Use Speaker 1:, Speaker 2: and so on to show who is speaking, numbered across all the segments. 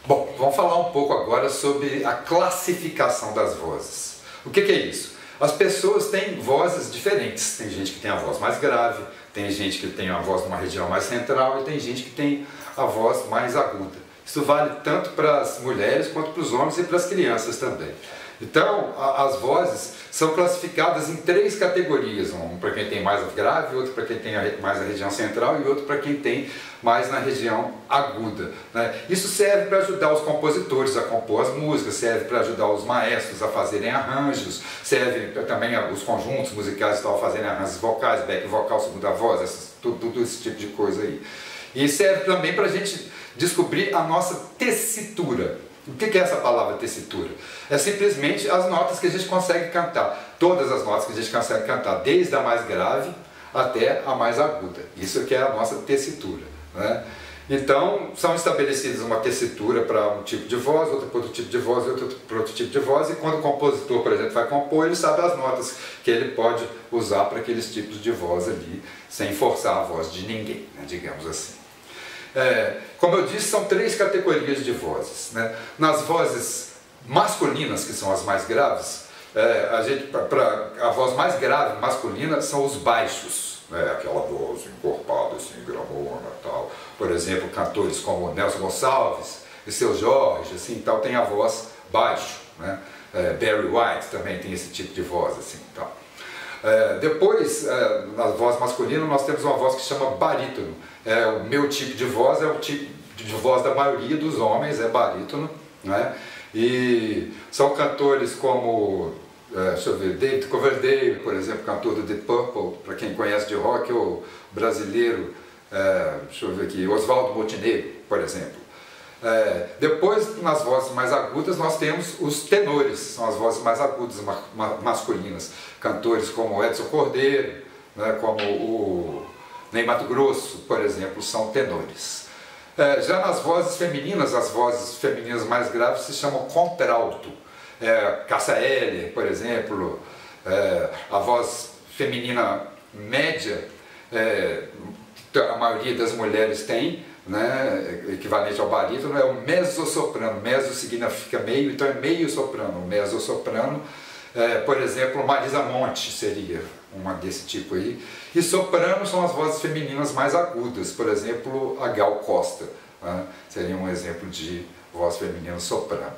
Speaker 1: Bom, vamos falar um pouco agora sobre a classificação das vozes. O que é isso? As pessoas têm vozes diferentes. Tem gente que tem a voz mais grave, tem gente que tem a voz numa região mais central e tem gente que tem a voz mais aguda. Isso vale tanto para as mulheres quanto para os homens e para as crianças também. Então, as vozes são classificadas em 3 categorias, um para quem tem mais grave, outro para quem tem mais na região central e outro para quem tem mais na região aguda, né? Isso serve para ajudar os compositores a compor as músicas, serve para ajudar os maestros a fazerem arranjos, serve também os conjuntos musicais a fazerem arranjos vocais, back vocal, segunda voz, tudo esse tipo de coisa aí. E serve também para a gente descobrir a nossa tessitura. O que é essa palavra tessitura? É simplesmente as notas que a gente consegue cantar. Todas as notas que a gente consegue cantar, desde a mais grave até a mais aguda. Isso que é a nossa tessitura, né? Então, são estabelecidas uma tessitura para um tipo de voz, outra para outro tipo de voz, outra para outro tipo de voz. E quando o compositor, por exemplo, vai compor, ele sabe as notas que ele pode usar para aqueles tipos de voz ali, sem forçar a voz de ninguém, né, digamos assim. Como eu disse, são 3 categorias de vozes, né? Nas vozes masculinas, que são as mais graves, a voz mais grave masculina são os baixos, né? Aquela voz encorpada, assim, gramona e tal. Por exemplo, cantores como Nelson Gonçalves e Seu Jorge, assim, tal, tem a voz baixo, né? Barry White também tem esse tipo de voz, assim, tal. Depois, na voz masculina, nós temos uma voz que se chama barítono. O meu tipo de voz é o tipo de voz da maioria dos homens, é barítono, né? E são cantores como, deixa eu ver, David Coverdale, por exemplo, cantor do The Purple, para quem conhece de rock, ou brasileiro, deixa eu ver aqui, Oswaldo Montenegro, por exemplo. Depois, nas vozes mais agudas, nós temos os tenores, são as vozes mais agudas masculinas. Cantores como Edson Cordeiro, né, como o Ney Matogrosso, por exemplo, são tenores. Já nas vozes femininas, as vozes femininas mais graves se chamam contralto. Cássia Eller, por exemplo, a voz feminina média, a maioria das mulheres tem, né, equivalente ao barítono, é o mezzo-soprano. Mezzo significa meio, então é meio soprano. Mezzo-soprano, por exemplo, Marisa Monte seria uma desse tipo aí. E soprano são as vozes femininas mais agudas, por exemplo, a Gal Costa, né, seria um exemplo de voz feminina soprano.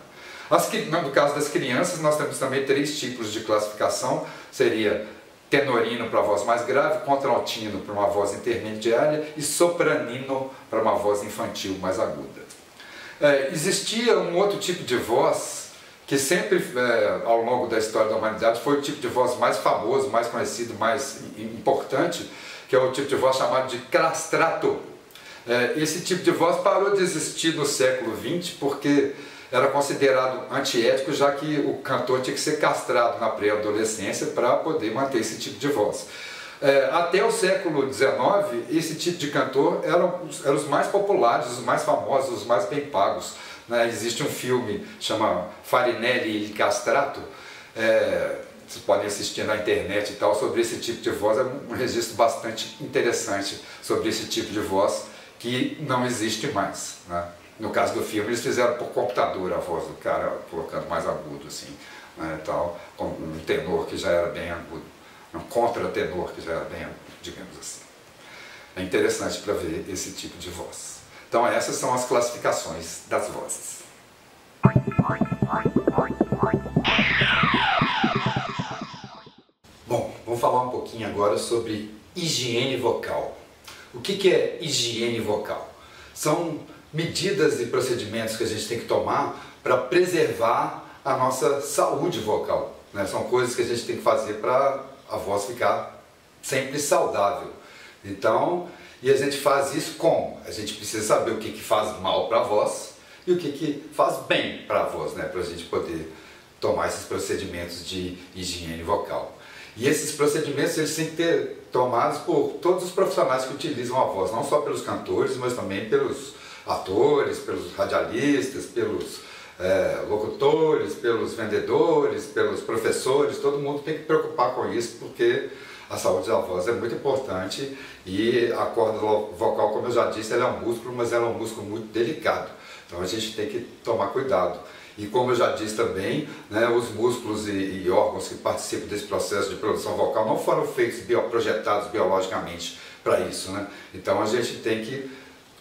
Speaker 1: No caso das crianças, nós temos também 3 tipos de classificação, seria tenorino para a voz mais grave, contraltino para uma voz intermediária e sopranino para uma voz infantil mais aguda. Existia um outro tipo de voz que sempre, ao longo da história da humanidade, foi o tipo de voz mais famoso, mais conhecido, mais importante, que é o tipo de voz chamado de castrato. Esse tipo de voz parou de existir no século XX porque era considerado antiético, já que o cantor tinha que ser castrado na pré-adolescência para poder manter esse tipo de voz. Até o século XIX, esse tipo de cantor eram os mais populares, os mais famosos, os mais bem pagos, né? Existe um filme chama Farinelli e Castrato, vocês podem assistir na internet e tal, sobre esse tipo de voz. É um registro bastante interessante sobre esse tipo de voz que não existe mais, né? No caso do filme, eles fizeram por computador a voz do cara, colocando mais agudo, assim, né, tal, com um tenor que já era bem agudo, um contratenor que já era bem agudo, digamos assim. É interessante para ver esse tipo de voz. Então, essas são as classificações das vozes. Bom, vamos falar um pouquinho agora sobre higiene vocal. O que é higiene vocal? São medidas e procedimentos que a gente tem que tomar para preservar a nossa saúde vocal, né? São coisas que a gente tem que fazer para a voz ficar sempre saudável. Então, e a gente faz isso como? A gente precisa saber o que faz mal para a voz e o que faz bem para a voz, né? Para a gente poder tomar esses procedimentos de higiene vocal. E esses procedimentos eles têm que ser tomados por todos os profissionais que utilizam a voz, não só pelos cantores, mas também pelos atores, pelos radialistas, pelos locutores, pelos vendedores, pelos professores. Todo mundo tem que se preocupar com isso, porque a saúde da voz é muito importante e a corda vocal, como eu já disse, ela é um músculo, mas ela é um músculo muito delicado. Então a gente tem que tomar cuidado. E como eu já disse também, né, os músculos e órgãos que participam desse processo de produção vocal não foram feitos, projetados biologicamente para isso, né? Então a gente tem que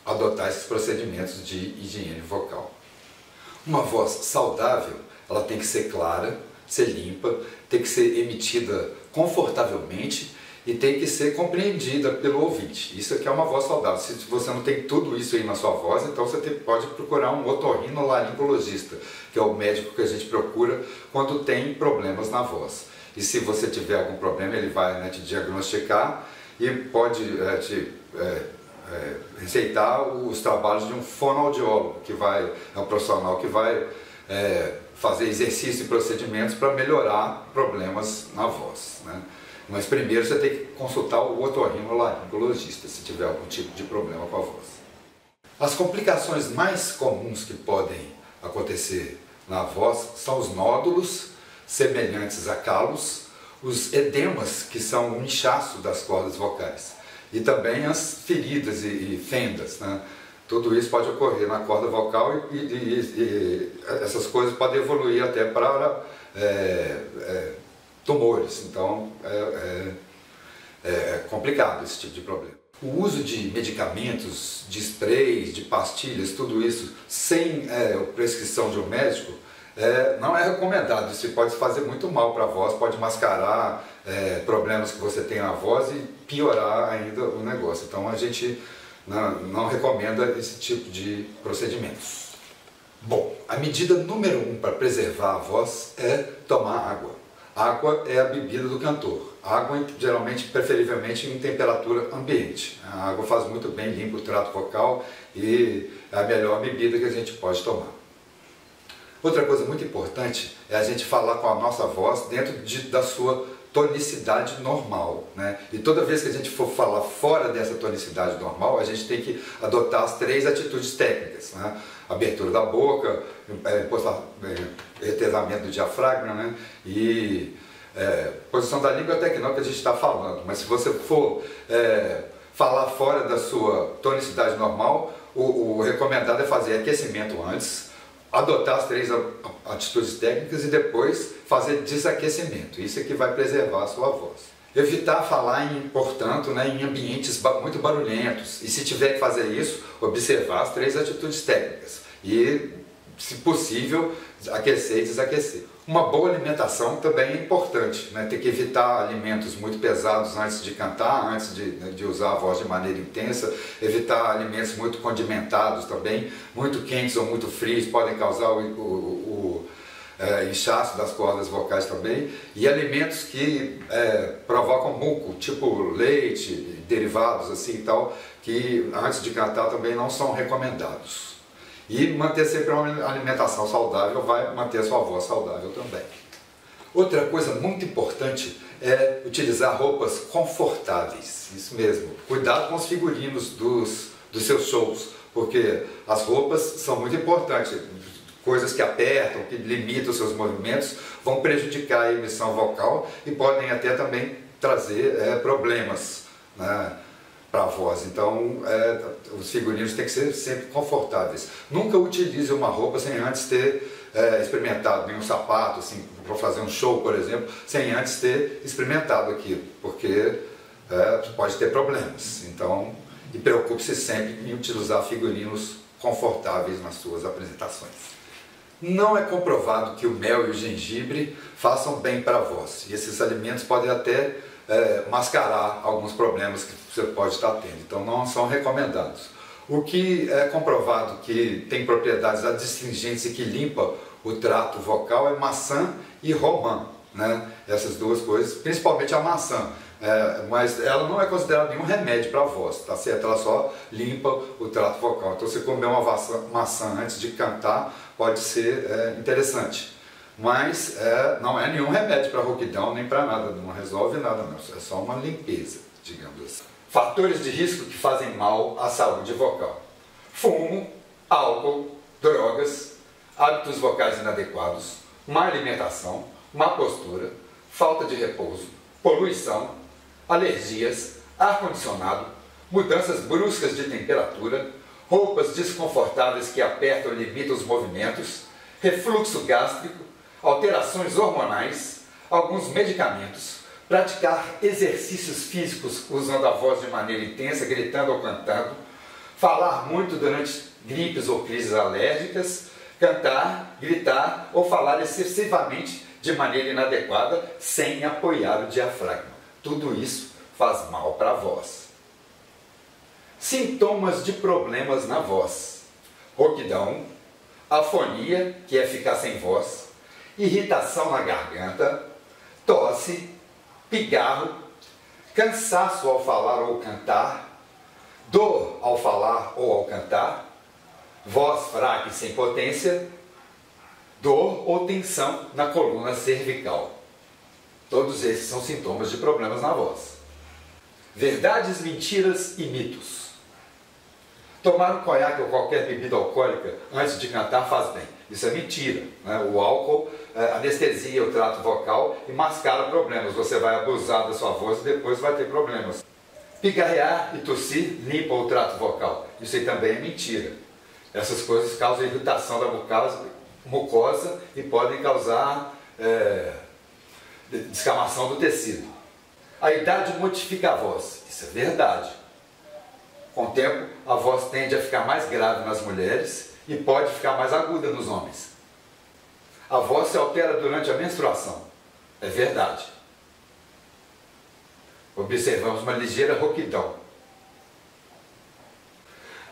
Speaker 1: adotar esses procedimentos de higiene vocal. Uma voz saudável, ela tem que ser clara, ser limpa, tem que ser emitida confortavelmente e tem que ser compreendida pelo ouvinte. Isso aqui é uma voz saudável. Se você não tem tudo isso aí na sua voz, então você pode procurar um otorrinolaringologista, que é o médico que a gente procura quando tem problemas na voz. E se você tiver algum problema, ele vai, né, te diagnosticar e pode receitar os trabalhos de um fonoaudiólogo, que é um profissional que vai fazer exercícios e procedimentos para melhorar problemas na voz, né? Mas primeiro você tem que consultar o otorrinolaringologista se tiver algum tipo de problema com a voz. As complicações mais comuns que podem acontecer na voz são os nódulos semelhantes a calos, os edemas, que são o inchaço das cordas vocais, e também as feridas e fendas, né? Tudo isso pode ocorrer na corda vocal e essas coisas podem evoluir até para tumores. Então é complicado esse tipo de problema. O uso de medicamentos, de sprays, de pastilhas, tudo isso sem prescrição de um médico não é recomendado. Isso pode fazer muito mal para a voz, pode mascarar problemas que você tem na voz e piorar ainda o negócio. Então a gente não recomenda esse tipo de procedimentos. Bom, a medida número 1 para preservar a voz é tomar água. Água é a bebida do cantor. Água, geralmente, preferivelmente em temperatura ambiente. A água faz muito bem, limpa o trato vocal e é a melhor bebida que a gente pode tomar. Outra coisa muito importante é a gente falar com a nossa voz dentro da sua tonicidade normal, né? E toda vez que a gente for falar fora dessa tonicidade normal, a gente tem que adotar as 3 atitudes técnicas, né? Abertura da boca, retesamento do diafragma, né? E posição da língua até que não, que a gente está falando, mas se você for falar fora da sua tonicidade normal, o recomendado é fazer aquecimento antes, adotar as 3 atitudes técnicas e depois fazer desaquecimento. Isso é que vai preservar a sua voz. Evitar falar, portanto, né, em ambientes muito barulhentos. E se tiver que fazer isso, observar as 3 atitudes técnicas. E, se possível, aquecer e desaquecer. Uma boa alimentação também é importante, né? Tem que evitar alimentos muito pesados antes de cantar, antes de usar a voz de maneira intensa. Evitar alimentos muito condimentados também, muito quentes ou muito frios, podem causar o inchaço das cordas vocais também. E alimentos que provocam muco, tipo leite, derivados assim e tal, que antes de cantar também não são recomendados. E manter sempre uma alimentação saudável vai manter a sua voz saudável também. Outra coisa muito importante é utilizar roupas confortáveis, isso mesmo. Cuidado com os figurinos dos seus shows, porque as roupas são muito importantes. Coisas que apertam, que limitam os seus movimentos, vão prejudicar a emissão vocal e podem até também trazer problemas, né, para a voz. Então, os figurinos têm que ser sempre confortáveis. Nunca utilize uma roupa sem antes ter experimentado, nenhum sapato, assim, para fazer um show, por exemplo, sem antes ter experimentado aquilo, porque pode ter problemas. Então, e preocupe-se sempre em utilizar figurinos confortáveis nas suas apresentações. Não é comprovado que o mel e o gengibre façam bem para a voz. E esses alimentos podem até mascarar alguns problemas que você pode estar tendo. Então não são recomendados. O que é comprovado que tem propriedades adstringentes e que limpa o trato vocal é maçã e romã, né? Essas duas coisas, principalmente a maçã. Mas ela não é considerada nenhum remédio para a voz, tá certo? Ela só limpa o trato vocal. Então, se comer uma maçã antes de cantar, pode ser interessante. Mas não é nenhum remédio para rouquidão, nem para nada, não resolve nada, não. É só uma limpeza, digamos assim. Fatores de risco que fazem mal à saúde vocal: fumo, álcool, drogas, hábitos vocais inadequados, má alimentação, má postura, falta de repouso, poluição, alergias, ar-condicionado, mudanças bruscas de temperatura, roupas desconfortáveis que apertam ou limitam os movimentos, refluxo gástrico, alterações hormonais, alguns medicamentos, praticar exercícios físicos usando a voz de maneira intensa, gritando ou cantando, falar muito durante gripes ou crises alérgicas, cantar, gritar ou falar excessivamente de maneira inadequada sem apoiar o diafragma. Tudo isso faz mal para a voz. Sintomas de problemas na voz: rouquidão, afonia, que é ficar sem voz, irritação na garganta, tosse, pigarro, cansaço ao falar ou cantar, dor ao falar ou ao cantar, voz fraca e sem potência, dor ou tensão na coluna cervical. Todos esses são sintomas de problemas na voz. Verdades, mentiras e mitos. Tomar um conhaque ou qualquer bebida alcoólica antes de cantar faz bem. Isso é mentira, né? O álcool anestesia o trato vocal e mascara problemas. Você vai abusar da sua voz e depois vai ter problemas. Pigarrear e tossir limpa o trato vocal. Isso aí também é mentira. Essas coisas causam irritação da mucosa e podem causar descamação do tecido. A idade modifica a voz. Isso é verdade. Com o tempo, a voz tende a ficar mais grave nas mulheres e pode ficar mais aguda nos homens. A voz se altera durante a menstruação. É verdade. Observamos uma ligeira rouquidão.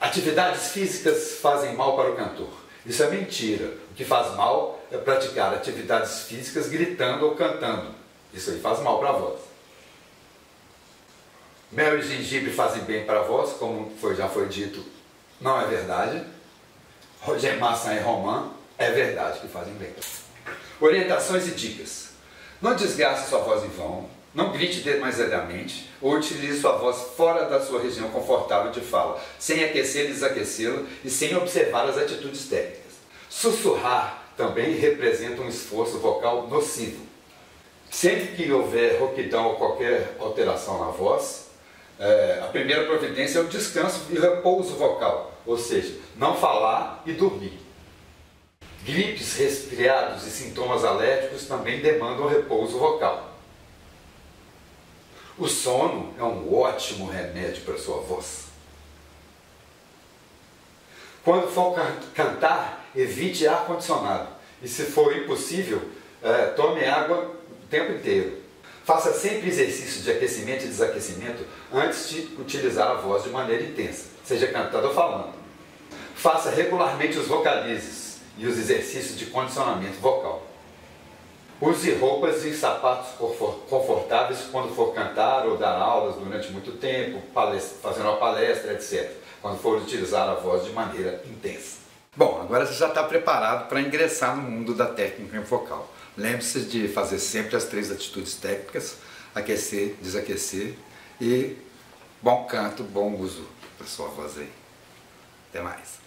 Speaker 1: Atividades físicas fazem mal para o cantor. Isso é mentira. O que faz mal é praticar atividades físicas gritando ou cantando. Isso aí faz mal para a voz. Mel e gengibre fazem bem para a voz, como já foi dito, não é verdade. Maçã e romã é verdade que fazem bem. Orientações e dicas. Não desgaste sua voz em vão, não grite demasiadamente ou utilize sua voz fora da sua região confortável de fala, sem aquecê-la e desaquecê-la e sem observar as atitudes técnicas. Sussurrar também representa um esforço vocal nocivo. Sempre que houver rouquidão ou qualquer alteração na voz, a primeira providência é o descanso e repouso vocal, ou seja, não falar e dormir. Gripes, resfriados e sintomas alérgicos também demandam repouso vocal. O sono é um ótimo remédio para a sua voz. Quando for cantar, evite ar-condicionado e, se for impossível, tome água o tempo inteiro. Faça sempre exercício de aquecimento e desaquecimento antes de utilizar a voz de maneira intensa, seja cantando ou falando. Faça regularmente os vocalizes e os exercícios de condicionamento vocal. Use roupas e sapatos confortáveis quando for cantar ou dar aulas durante muito tempo, fazendo uma palestra, etc. Quando for utilizar a voz de maneira intensa. Bom, agora você já está preparado para ingressar no mundo da técnica vocal. Lembre-se de fazer sempre as 3 atitudes técnicas: aquecer, desaquecer e bom canto, bom uso da sua voz aí. Até mais.